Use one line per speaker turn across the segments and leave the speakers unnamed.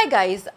Hi guys,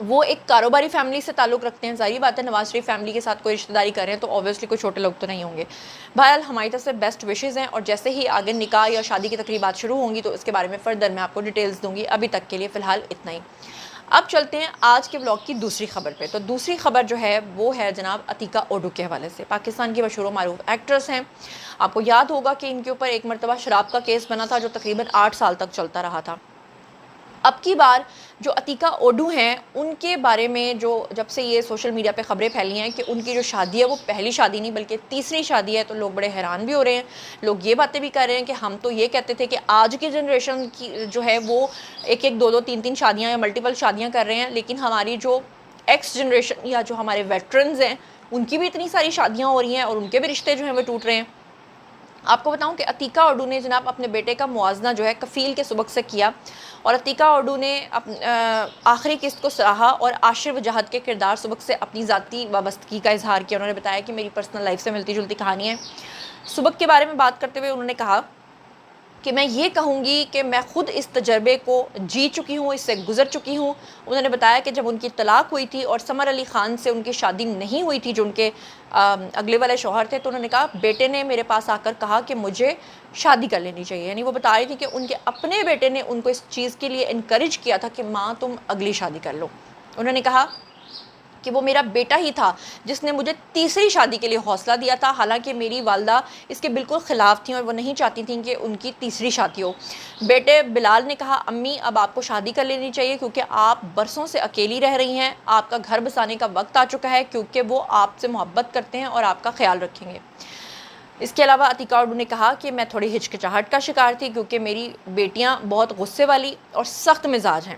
وہ ایک کاروباری فیملی سے تعلق رکھتے ہیں. ظاہری بات ہے نواز شریف فیملی کے ساتھ کوئی رشتہ داری کر رہے ہیں تو اوبویسلی کوئی چھوٹے لوگ تو نہیں ہوں گے. بہرحال ہماری طرف سے بیسٹ وشز ہیں, اور جیسے ہی آگے نکاح یا شادی کی تقریبات شروع ہوں گی تو اس کے بارے میں فردر میں آپ کو ڈیٹیلز دوں گی. ابھی تک کے لیے فی الحال اتنا ہی. اب چلتے ہیں آج کے بلاگ کی دوسری خبر پہ. تو دوسری خبر جو ہے وہ ہے جناب عتیقہ اوڈو کے حوالے سے. پاکستان کی مشہور و معروف ایکٹریس ہیں. آپ کو یاد ہوگا کہ ان کے اوپر ایک مرتبہ شراب کا کیس بنا تھا جو تقریباً 8 سال تک چلتا رہا تھا. اب کی بار جو عتیقہ اوڈو ہیں ان کے بارے میں جو جب سے یہ سوشل میڈیا پہ خبریں پھیلی ہیں کہ ان کی جو شادی ہے وہ پہلی شادی نہیں بلکہ تیسری شادی ہے, تو لوگ بڑے حیران بھی ہو رہے ہیں. لوگ یہ باتیں بھی کر رہے ہیں کہ ہم تو یہ کہتے تھے کہ آج کی جنریشن کی جو ہے وہ ایک ایک دو دو تین تین شادیاں یا ملٹیپل شادیاں کر رہے ہیں, لیکن ہماری جو ایکس جنریشن یا جو ہمارے ویٹرنز ہیں ان کی بھی اتنی ساری شادیاں ہو رہی ہیں اور ان کے بھی رشتے جو ہیں وہ ٹوٹ رہے ہیں. آپ کو بتاؤں کہ عتیقہ اوڈو نے جناب اپنے بیٹے کا موازنہ جو ہے کفیل کے سبق سے کیا, اور عتیقہ اوڈو نے آخری قسط کو سراہا اور عاشر وجاہت کے کردار سبق سے اپنی ذاتی وابستگی کا اظہار کیا. انہوں نے بتایا کہ میری پرسنل لائف سے ملتی جلتی کہانی ہے. سبق کے بارے میں بات کرتے ہوئے انہوں نے کہا کہ میں یہ کہوں گی کہ میں خود اس تجربے کو جی چکی ہوں, اس سے گزر چکی ہوں. انہوں نے بتایا کہ جب ان کی طلاق ہوئی تھی اور سمر علی خان سے ان کی شادی نہیں ہوئی تھی جو ان کے اگلے والے شوہر تھے, تو انہوں نے کہا بیٹے نے میرے پاس آ کر کہا کہ مجھے شادی کر لینی چاہیے. یعنی وہ بتا رہی تھی کہ ان کے اپنے بیٹے نے ان کو اس چیز کے لیے انکریج کیا تھا کہ ماں تم اگلی شادی کر لو. انہوں نے کہا کہ وہ میرا بیٹا ہی تھا جس نے مجھے تیسری شادی کے لیے حوصلہ دیا تھا, حالانکہ میری والدہ اس کے بالکل خلاف تھیں اور وہ نہیں چاہتی تھیں کہ ان کی تیسری شادی ہو. بیٹے بلال نے کہا امی اب آپ کو شادی کر لینی چاہیے کیونکہ آپ برسوں سے اکیلی رہ رہی ہیں, آپ کا گھر بسانے کا وقت آ چکا ہے کیونکہ وہ آپ سے محبت کرتے ہیں اور آپ کا خیال رکھیں گے. اس کے علاوہ عتیقہ اوڈو نے کہا کہ میں تھوڑی ہچکچاہٹ کا شکار تھی کیونکہ میری بیٹیاں بہت غصے والی اور سخت مزاج ہیں,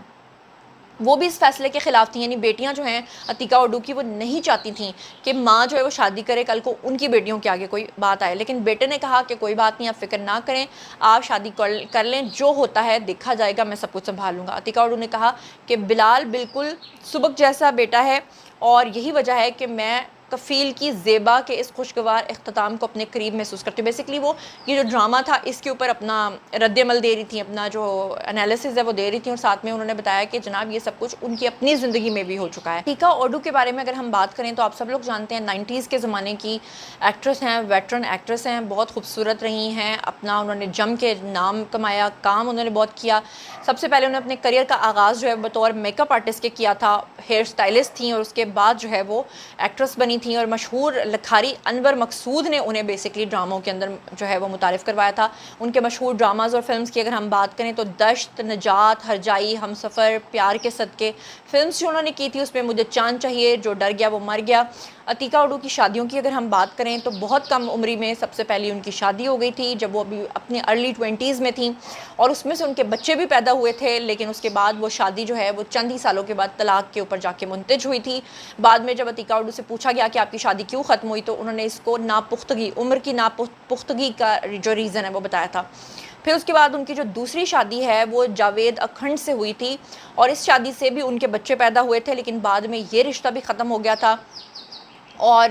وہ بھی اس فیصلے کے خلاف تھیں. یعنی بیٹیاں جو ہیں عتیقہ اوڈو کی وہ نہیں چاہتی تھیں کہ ماں جو ہے وہ شادی کرے کل کو ان کی بیٹیوں کے آگے کوئی بات آئے, لیکن بیٹے نے کہا کہ کوئی بات نہیں آپ فکر نہ کریں, آپ شادی کر لیں, جو ہوتا ہے دیکھا جائے گا, میں سب کچھ سنبھال لوں گا. عتیقہ اوڈو نے کہا کہ بلال بالکل سبق جیسا بیٹا ہے اور یہی وجہ ہے کہ میں کفیل کی زیبا کے اس خوشگوار اختتام کو اپنے قریب محسوس کرتی ہوں. بیسکلی وہ یہ جو ڈرامہ تھا اس کے اوپر اپنا رد عمل دے رہی تھیں, اپنا جو انالیسز ہے وہ دے رہی تھیں, اور ساتھ میں انہوں نے بتایا کہ جناب یہ سب کچھ ان کی اپنی زندگی میں بھی ہو چکا ہے. عتیقہ اوڈو کے بارے میں اگر ہم بات کریں تو آپ سب لوگ جانتے ہیں 90s کے زمانے کی ایکٹریس ہیں, ویٹرن ایکٹریس ہیں, بہت خوبصورت رہی ہیں, اپنا انہوں نے جم کے نام کمایا, کام انہوں نے بہت کیا. سب سے پہلے انہوں نے اپنے کریئر کا آغاز جو ہے بطور میک اپ آرٹسٹ کے کیا تھا, ہیئر سٹائلسٹ تھیں, اور اس کے بعد جو ہے وہ ایکٹریس بنی تھیں, اور مشہور لکھاری انور مقصود نے انہیں بیسکلی ڈراموں کے اندر جو ہے وہ متعارف کروایا تھا. ان کے مشہور ڈراماز اور فلمز کی اگر ہم بات کریں تو دشت, نجات, ہر جائی, ہم سفر, پیار کے صدقے فلمز جو انہوں نے کی تھی اس میں مجھے چاند چاہیے, جو ڈر گیا وہ مر گیا. عتیقہ اوڈو کی شادیوں کی اگر ہم بات کریں تو بہت کم عمری میں سب سے پہلی ان کی شادی ہو گئی تھی جب وہ ابھی اپنے ارلی 20s میں تھیں, اور اس میں سے ان کے بچے بھی پیدا ہوئے تھے, لیکن اس کے بعد وہ شادی جو ہے وہ چند ہی سالوں کے بعد طلاق کے اوپر جا کے منتج ہوئی تھی. بعد میں جب عتیقہ اوڈو سے پوچھا گیا کہ آپ کی شادی کیوں ختم ہوئی تو انہوں نے اس کو ناپختگی, عمر کی ناپختگی کا جو ریزن ہے وہ بتایا تھا. پھر اس کے بعد ان کی جو دوسری شادی ہے وہ جاوید اکھنڈ سے ہوئی تھی, اور اس شادی سے بھی ان کے بچے پیدا ہوئے تھے, لیکن بعد میں یہ رشتہ بھی ختم ہو گیا تھا. اور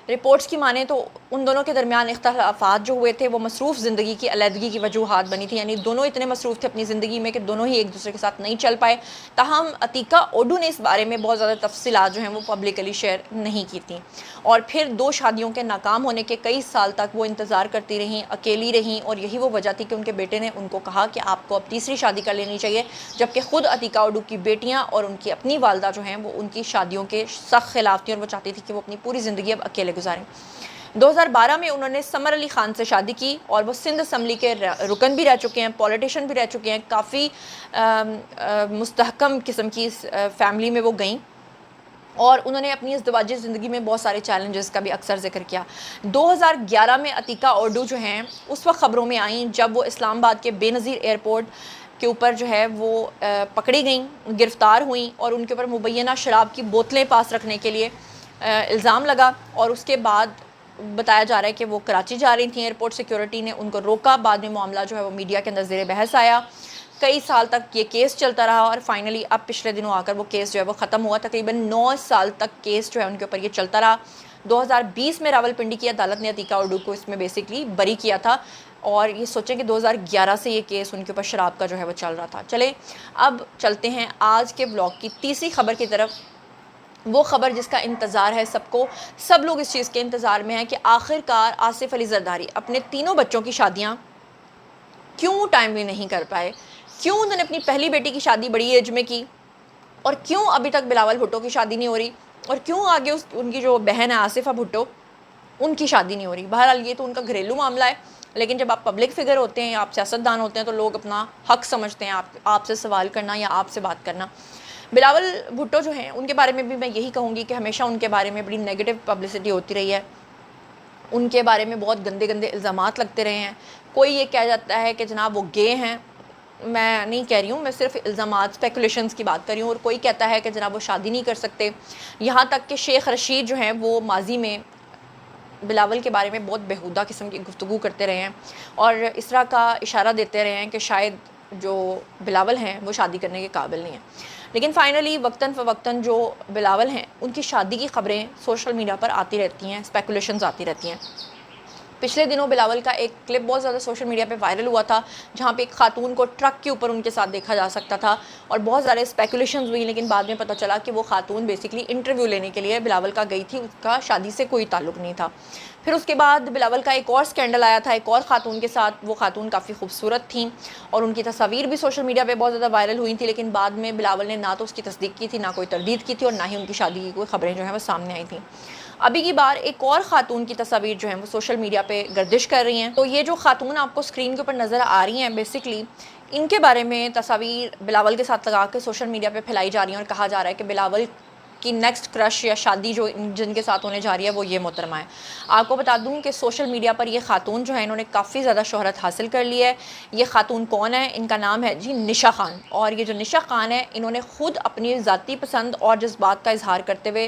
رپورٹس کی مانیں تو ان دونوں کے درمیان اختلافات جو ہوئے تھے وہ مصروف زندگی کی علیحدگی کی وجوہات بنی تھی. یعنی دونوں اتنے مصروف تھے اپنی زندگی میں کہ دونوں ہی ایک دوسرے کے ساتھ نہیں چل پائے. تاہم عتیقہ اوڈو نے اس بارے میں بہت زیادہ تفصیلات جو ہیں وہ پبلکلی شیئر نہیں کی تھیں, اور پھر 2 شادیوں کے ناکام ہونے کے کئی سال تک وہ انتظار کرتی رہیں, اکیلی رہیں, اور یہی وہ وجہ تھی کہ ان کے بیٹے نے ان کو کہا کہ آپ کو اب تیسری شادی کر لینی چاہیے, جبکہ خود عتیقہ اوڈو کی بیٹیاں اور ان کی اپنی والدہ جو ہیں وہ ان کی شادیوں کے سخت خلاف تھیں, اور وہ چاہتی تھی کہ وہ اپنی پوری زندگی اب اکیلے گزاریں. 2012 میں انہوں نے سمر علی خان سے شادی کی, اور وہ سندھ اسمبلی کے رکن بھی رہ چکے ہیں, پولیٹیشین بھی رہ چکے ہیں, کافی مستحکم قسم کی فیملی میں وہ گئیں, اور انہوں نے اپنی ازدواجی زندگی میں بہت سارے چیلنجز کا بھی اکثر ذکر کیا. 2011 میں عتیقہ اوڈو جو ہیں اس وقت خبروں میں آئیں جب وہ اسلام آباد کے بے نظیر ایئرپورٹ کے اوپر جو ہے وہ پکڑی گئیں, گرفتار ہوئیں, اور ان کے اوپر مبینہ شراب کی بوتلیں پاس رکھنے کے لیے الزام لگا, اور اس کے بعد بتایا جا رہا ہے کہ وہ کراچی جا رہی تھیں. ایئرپورٹ سیکیورٹی نے ان کو روکا, بعد میں معاملہ جو ہے وہ میڈیا کے اندر زیر بحث آیا, کئی سال تک یہ کیس چلتا رہا, اور فائنلی اب پچھلے دنوں آ کر وہ کیس جو ہے وہ ختم ہوا. تقریباً 9 سال تک کیس جو ہے ان کے اوپر یہ چلتا رہا. 2020 میں راولپنڈی کی عدالت نے عتیقہ اوڈو کو اس میں بیسکلی بری کیا تھا, اور یہ سوچیں کہ 2011 سے یہ کیس ان کے اوپر شراب کا جو ہے وہ چل رہا تھا۔ چلیں اب چلتے ہیں آج کے بلاگ کی تیسری خبر کی طرف، وہ خبر جس کا انتظار ہے سب کو، سب لوگ اس چیز کے انتظار میں ہیں کہ آخر کار آصف علی زرداری اپنے تینوں بچوں کی شادیاں کیوں ٹائملی نہیں کر پائے، کیوں انہوں نے اپنی پہلی بیٹی کی شادی بڑی ایج میں کی، اور کیوں ابھی تک بلاول بھٹو کی شادی نہیں ہو رہی، اور کیوں آگے ان کی جو بہن ہے آصفہ بھٹو ان کی شادی نہیں ہو رہی۔ بہرحال یہ تو ان کا گھریلو معاملہ ہے، لیکن جب آپ پبلک فگر ہوتے ہیں یا آپ سیاستدان ہوتے ہیں تو لوگ اپنا حق سمجھتے ہیں آپ سے سوال کرنا یا آپ سے بات کرنا۔ بلاول بھٹو جو ہیں ان کے بارے میں بھی میں یہی کہوں گی کہ ہمیشہ ان کے بارے میں بڑی نیگیٹو پبلسٹی ہوتی رہی ہے، ان کے بارے میں بہت گندے گندے الزامات لگتے رہے ہیں۔ کوئی یہ کہہ جاتا ہے کہ جناب وہ گے ہیں، میں نہیں کہہ رہی ہوں، میں صرف الزامات اسپیکولیشنز کی بات کر رہی ہوں، اور کوئی کہتا ہے کہ جناب وہ شادی نہیں کر سکتے، یہاں تک کہ شیخ رشید جو ہیں وہ ماضی میں بلاول کے بارے میں بہت بیہودہ قسم کی گفتگو کرتے رہے ہیں اور اس طرح کا اشارہ دیتے رہے ہیں کہ شاید جو بلاول ہیں وہ شادی کرنے کے قابل نہیں ہیں۔ لیکن فائنلی وقتاً فوقتاً جو بلاول ہیں ان کی شادی کی خبریں سوشل میڈیا پر آتی رہتی ہیں، اسپیکولیشنز آتی رہتی ہیں۔ پچھلے دنوں بلاول کا ایک کلپ بہت زیادہ سوشل میڈیا پہ وائرل ہوا تھا، جہاں پہ ایک خاتون کو ٹرک کے اوپر ان کے ساتھ دیکھا جا سکتا تھا اور بہت سارے اسپیکولیشنز ہوئی، لیکن بعد میں پتہ چلا کہ وہ خاتون بیسکلی انٹرویو لینے کے لیے بلاول کا گئی تھی، اس کا شادی سے کوئی تعلق نہیں تھا۔ پھر اس کے بعد بلاول کا ایک اور سکینڈل آیا تھا ایک اور خاتون کے ساتھ، وہ خاتون کافی خوبصورت تھیں اور ان کی تصاویر بھی سوشل میڈیا پہ بہت زیادہ وائرل ہوئی تھیں، لیکن بعد میں بلاول نے نہ تو اس کی تصدیق کی تھی، نہ کوئی تردید کی تھی، اور نہ ہی ان کی شادی کی کوئی خبریں جو ہیں وہ سامنے آئی تھیں۔ ابھی کی بار ایک اور خاتون کی تصاویر جو ہیں وہ سوشل میڈیا پہ گردش کر رہی ہیں، تو یہ جو خاتون آپ کو اسکرین کے اوپر نظر آ رہی ہیں بیسکلی ان کے بارے میں تصاویر بلاول کے ساتھ لگا کے سوشل میڈیا پہ پھیلائی جا رہی ہیں اور کہا جا رہا ہے کہ بلاول کی نیکسٹ کرش یا شادی جو جن کے ساتھ ہونے جا رہی ہے وہ یہ محترمہ ہے۔ آپ کو بتا دوں کہ سوشل میڈیا پر یہ خاتون جو ہے انہوں نے کافی زیادہ شہرت حاصل کر لی ہے۔ یہ خاتون کون ہے؟ ان کا نام ہے جی نشا خان، اور یہ جو نشا خان ہے انہوں نے خود اپنی ذاتی پسند اور جذبات کا اظہار کرتے ہوئے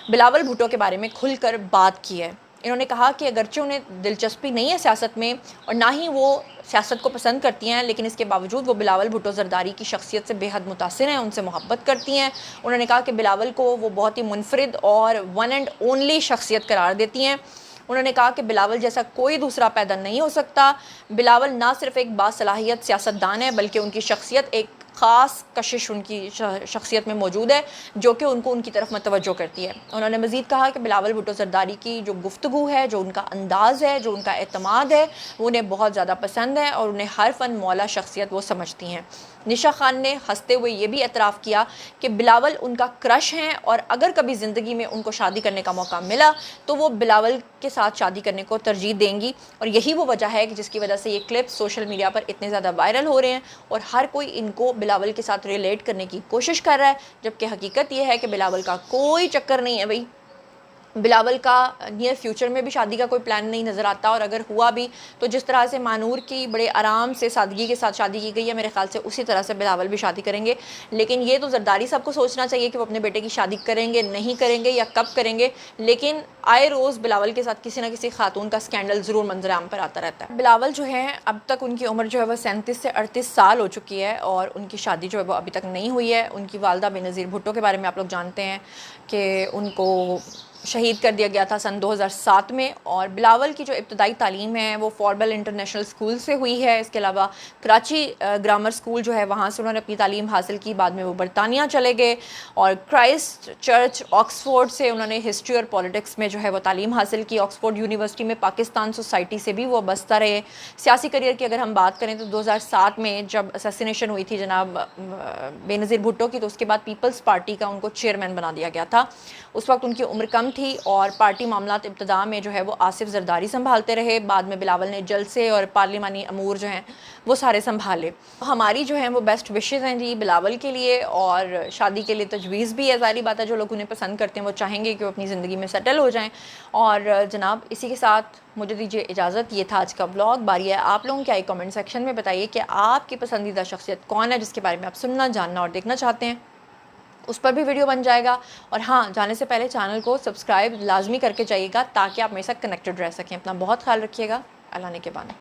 بلاول بھٹو کے بارے میں کھل کر بات کی ہے۔ انہوں نے کہا کہ اگرچہ انہیں دلچسپی نہیں ہے سیاست میں اور نہ ہی وہ سیاست کو پسند کرتی ہیں، لیکن اس کے باوجود وہ بلاول بھٹو زرداری کی شخصیت سے بے حد متاثر ہیں، ان سے محبت کرتی ہیں۔ انہوں نے کہا کہ بلاول کو وہ بہت ہی منفرد اور ون اینڈ اونلی شخصیت قرار دیتی ہیں۔ انہوں نے کہا کہ بلاول جیسا کوئی دوسرا پیدا نہیں ہو سکتا۔ بلاول نہ صرف ایک باصلاحیت سیاستدان ہے بلکہ ان کی شخصیت ایک خاص کشش ان کی شخصیت میں موجود ہے جو کہ ان کو ان کی طرف متوجہ کرتی ہے۔ انہوں نے مزید کہا کہ بلاول بھٹو زرداری کی جو گفتگو ہے، جو ان کا انداز ہے، جو ان کا اعتماد ہے، وہ انہیں بہت زیادہ پسند ہے اور انہیں ہر فن مولا شخصیت وہ سمجھتی ہیں۔ نشا خان نے ہنستے ہوئے یہ بھی اعتراف کیا کہ بلاول ان کا کرش ہیں اور اگر کبھی زندگی میں ان کو شادی کرنے کا موقع ملا تو وہ بلاول کے ساتھ شادی کرنے کو ترجیح دیں گی، اور یہی وہ وجہ ہے کہ جس کی وجہ سے یہ کلپس سوشل میڈیا پر اتنے زیادہ وائرل ہو رہے ہیں اور ہر کوئی ان کو بلاول کے ساتھ ریلیٹ کرنے کی کوشش کر رہا ہے، جبکہ حقیقت یہ ہے کہ بلاول کا کوئی چکر نہیں ہے بھائی۔ بلاول کا نیئر فیوچر میں بھی شادی کا کوئی پلان نہیں نظر آتا، اور اگر ہوا بھی تو جس طرح سے مانور کی بڑے آرام سے سادگی کے ساتھ شادی کی گئی ہے، میرے خیال سے اسی طرح سے بلاول بھی شادی کریں گے۔ لیکن یہ تو زرداری صاحب کو سوچنا چاہیے کہ وہ اپنے بیٹے کی شادی کریں گے نہیں کریں گے یا کب کریں گے، لیکن آئے روز بلاول کے ساتھ کسی نہ کسی خاتون کا سکینڈل ضرور منظر عام پر آتا رہتا ہے۔ بلاول جو ہے اب تک ان کی عمر جو ہے وہ 37 سے 38 سال ہو چکی ہے اور ان کی شادی جو ہے وہ ابھی تک نہیں ہوئی ہے۔ ان کی والدہ بے نظیر بھٹو کے بارے میں آپ لوگ جانتے ہیں کہ ان کو شہید کر دیا گیا تھا سن 2007 میں، اور بلاول کی جو ابتدائی تعلیم ہے وہ فوربل انٹرنیشنل اسکول سے ہوئی ہے۔ اس کے علاوہ کراچی گرامر اسکول جو ہے وہاں سے انہوں نے اپنی تعلیم حاصل کی، بعد میں وہ برطانیہ چلے گئے، اور کرائسٹ چرچ آکسفورڈ سے انہوں نے ہسٹری اور پولیٹکس میں جو ہے وہ تعلیم حاصل کی۔ آکسفورڈ یونیورسٹی میں پاکستان سوسائٹی سے بھی وہ وابستہ رہے۔ سیاسی کریئر کی اگر ہم بات کریں تو 2007 میں جب اسیسینیشن ہوئی تھی جناب بے نظیر بھٹو کی، تو اس کے بعد پیپلز پارٹی کا ان کو چیئرمین بنا دیا گیا تھا۔ اس وقت ان کی عمر کم تھی اور پارٹی معاملات ابتدا میں جو ہے وہ آصف زرداری سنبھالتے رہے، بعد میں بلاول نے جلسے اور پارلیمانی امور جو ہیں وہ سارے سنبھالے۔ ہماری جو ہیں وہ بیسٹ وشز ہیں جی بلاول کے لیے، اور شادی کے لیے تجویز بھی ہے، ظاہری بات ہے جو لوگ انہیں پسند کرتے ہیں وہ چاہیں گے کہ وہ اپنی زندگی میں سیٹل ہو جائیں۔ اور جناب اسی کے ساتھ مجھے دیجیے اجازت، یہ تھا آج کا بلاگ۔ باری ہے آپ لوگوں کی آئی کمنٹ سیکشن میں بتائیے کہ آپ کی پسندیدہ شخصیت کون ہے جس کے بارے میں آپ سننا، جاننا اور دیکھنا چاہتے ہیں، اس پر بھی ویڈیو بن جائے گا۔ اور ہاں، جانے سے پہلے چینل کو سبسکرائب لازمی کر کے جائیے گا تاکہ آپ میرے ساتھ کنیکٹڈ رہ سکیں۔ اپنا بہت خیال رکھیے گا، اللہ نے کے بان۔